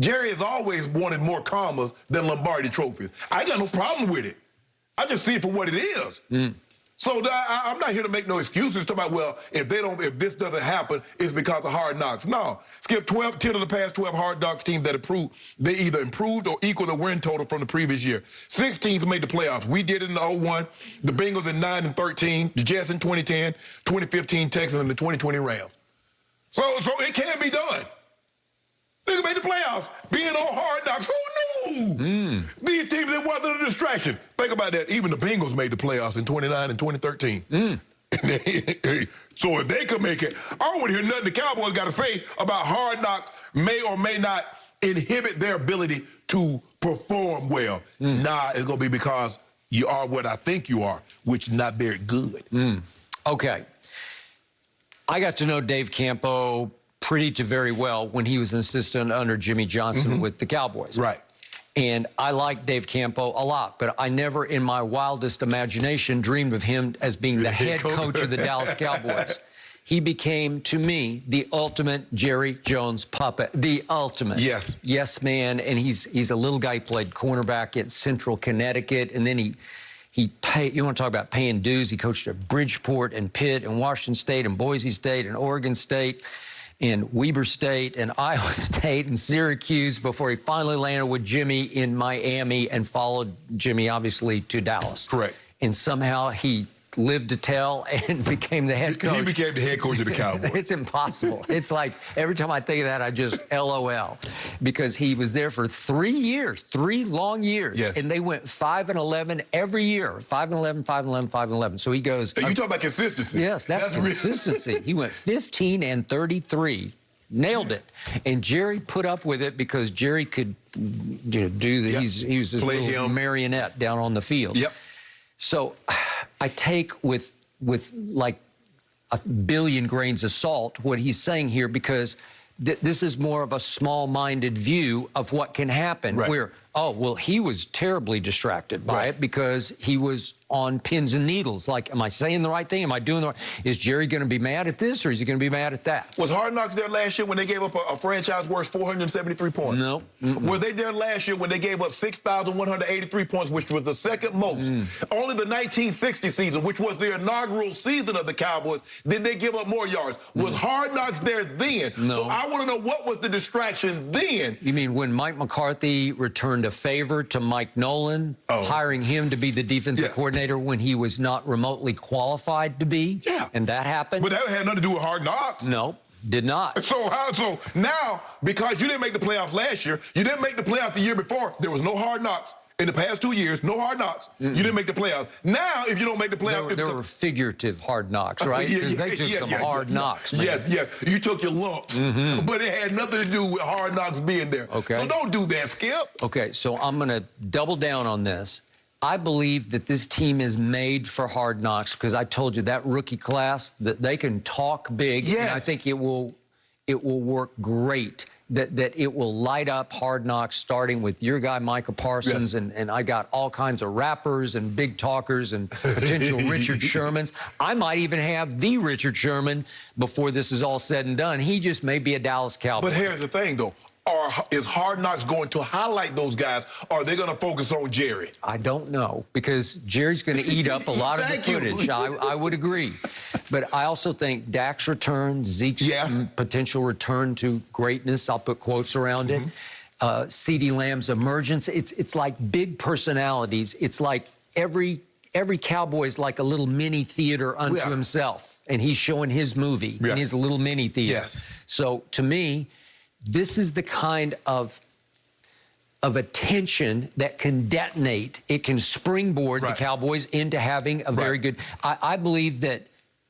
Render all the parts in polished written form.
Jerry has always wanted more commas than Lombardi trophies. I ain't got no problem with it. I just see it for what it is. So I'm not here to make no excuses to about, well, if this doesn't happen, it's because of Hard Knocks. No. Skip 10 of the past 12 Hard Knocks teams that improved. They either improved or equaled the win total from the previous year. 6 teams made the playoffs. We did it in the 01, the Bengals in 9 and 13, the Jets in 2010, 2015 Texans, and the 2020 Rams. So it can be done. Nigga made the playoffs. Being on Hard Knocks, who knew? These teams, it wasn't a distraction. Think about that. Even the Bengals made the playoffs in 29 and 2013. So if they could make it, I don't want to hear nothing the Cowboys got to say about Hard Knocks may or may not inhibit their ability to perform well. Nah, it's going to be because you are what I think you are, which is not very good. Okay. I got to know Dave Campo pretty to very well when he was an assistant under Jimmy Johnson with the Cowboys. Right. And I like Dave Campo a lot, but I never in my wildest imagination dreamed of him as being the head coach of the Dallas Cowboys. He became, to me, the ultimate Jerry Jones puppet. The ultimate. Yes. Yes, man. And he's a little guy who played cornerback at Central Connecticut, and then he paid, you want to talk about paying dues, he coached at Bridgeport and Pitt and Washington State and Boise State and Oregon State and Weber State and Iowa State and Syracuse before he finally landed with Jimmy in Miami and followed Jimmy, obviously, to Dallas. Correct. And somehow he lived to tell and became the head coach. He became the head coach of the Cowboys. It's impossible. It's like every time I think of that, I just LOL. Because he was there for 3 years, 3 long years. Yes. And they went 5-11 every year. 5-11, 5-11, 5-11. So he goes. You talk about consistency. Yes, that's consistency. He went 15-33. Nailed it. And Jerry put up with it because Jerry could do the, he was this little marionette down on the field. Yep. So I take with like a billion grains of salt what he's saying here, because this is more of a small-minded view of what can happen. Right. Where, oh, well, he was terribly distracted by it because he was on pins and needles. Like, am I saying the right thing? Am I doing the right? Is Jerry going to be mad at this, or is he going to be mad at that? Was Hard Knocks there last year when they gave up a franchise worth 473 points? No. Were they there last year when they gave up 6,183 points, which was the second most? Only the 1960 season, which was the inaugural season of the Cowboys, did they give up more yards. Was Hard Knocks there then? No. So I want to know, what was the distraction then? You mean when Mike McCarthy returned a favor to Mike Nolan, hiring him to be the defensive coordinator when he was not remotely qualified to be? Yeah. And that happened? But that had nothing to do with Hard Knocks. No, did not. So now, because you didn't make the playoffs last year, you didn't make the playoffs the year before, there was no Hard Knocks. In the past 2 years, no Hard Knocks. You didn't make the playoffs. Now, if you don't make the playoffs... There were figurative Hard Knocks, right? Because they took some hard knocks, man. Yes. You took your lumps. But it had nothing to do with Hard Knocks being there. Okay. So don't do that, Skip. Okay, so I'm going to double down on this. I believe that this team is made for Hard Knocks because I told you that rookie class, that they can talk big. Yes. And I think it will work great. That it will light up Hard Knocks, starting with your guy, Micah Parsons, and I got all kinds of rappers and big talkers and potential Richard Shermans. I might even have the Richard Sherman before this is all said and done. He just may be a Dallas Cowboy. But here's the thing, though. Is Hard Knocks going to highlight those guys, or are they going to focus on Jerry? I don't know, because Jerry's going to eat up a lot of the footage. I would agree. But I also think Dak's return, Zeke's potential return to greatness, I'll put quotes around it, CeeDee Lamb's emergence, it's like big personalities. It's like every Cowboy's like a little mini theater unto himself, and he's showing his movie in his little mini theater. Yes. So to me, this is the kind of attention that can detonate. It can springboard the Cowboys into having a very good... I believe that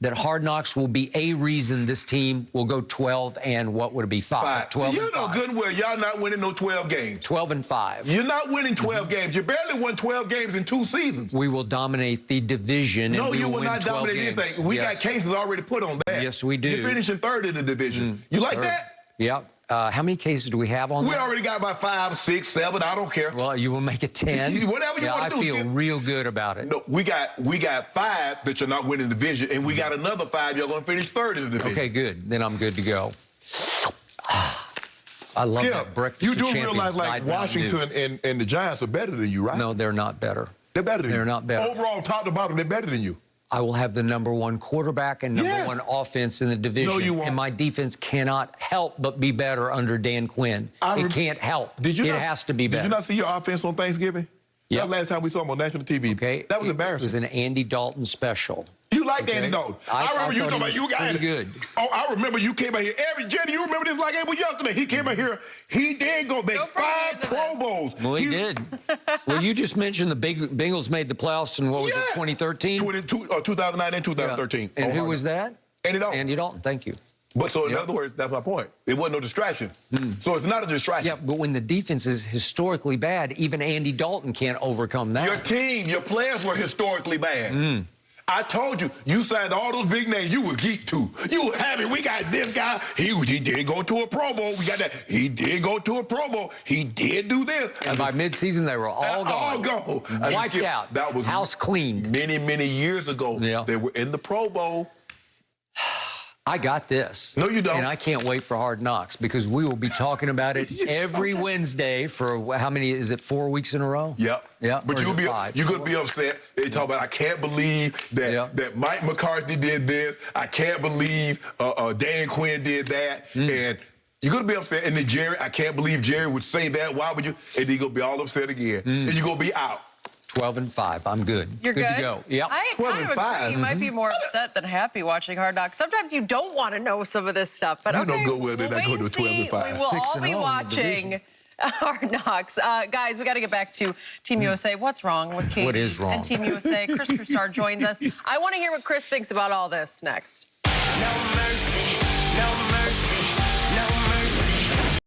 Hard Knocks will be a reason this team will go 12 and what would it be, 5? 12 you know good and well y'all not winning no 12 games. 12-5. You're not winning 12 games. You barely won 12 games in 2 seasons. We will dominate the division. No, and you will not dominate anything. We got cases already put on that. Yes, we do. You're finishing 3rd in the division. You like that? Yeah. How many cases do we have on that? We already got about 5, 6, 7. I don't care. Well, you will make it 10. Whatever you want to do. I feel real good about it. No, we got 5 that you're not winning the division, and we got another 5 you're going to finish 3rd in the division. Okay, good. Then I'm good to go. I love Skip, that breakfast you of do champions realize like diet Mountain Dew. Washington and the Giants are better than you, right? No, they're not better. They're better than you. They're not better. Overall, top to bottom, they're better than you. I will have the #1 quarterback and #1 offense in the division. No, you won't. And my defense cannot help but be better under Dan Quinn. It can't help. It has to be better. Did you not see your offense on Thanksgiving? Yeah. That last time we saw him on national TV. Okay. That was embarrassing. It was an Andy Dalton special. You like Andy Dalton. I remember you talking about you guys. Good. Oh, I remember you came out here. Jenny, you remember this like it was yesterday. He came out here. He did go make 5 Pro Bowls. Well, he did. Well, you just mentioned the Bengals made the playoffs in, what was it, 2013? 2009 and 2013. Yeah. And who was that? Andy Dalton. Andy Dalton, thank you. But so in other words, that's my point. It wasn't no distraction. So it's not a distraction. Yeah, but when the defense is historically bad, even Andy Dalton can't overcome that. Your team, your players were historically bad. I told you, you signed all those big names. You was geeked too. You was happy. We got this guy. He did go to a Pro Bowl. We got that. He did go to a Pro Bowl. He did do this. And by midseason, they were all gone. All gone. Wiped out. That was house cleaned. Many, many years ago. Yeah. They were in the Pro Bowl. I got this. No, you don't. And I can't wait for Hard Knocks because we will be talking about it every Wednesday for how many, is it 4 weeks in a row? Yep. Yeah. But you're going to be upset. They talk about, I can't believe that Mike McCarthy did this. I can't believe Dan Quinn did that. And you're going to be upset. And then Jerry, I can't believe Jerry would say that. Why would you? And then you're going to be all upset again. And you're going to be out. 12-5. I'm good. You're good to go. Yep. I kind of agree. You might be more upset than happy watching Hard Knocks. Sometimes you don't want to know some of this stuff, but you don't go with it. We'll I go to 12-5. We will all be watching Hard Knocks. Guys, we got to get back to Team USA. What's wrong with Katie? What is wrong? And Team USA. Chris Broussard joins us. I want to hear what Chris thinks about all this next. No mercy, no mercy.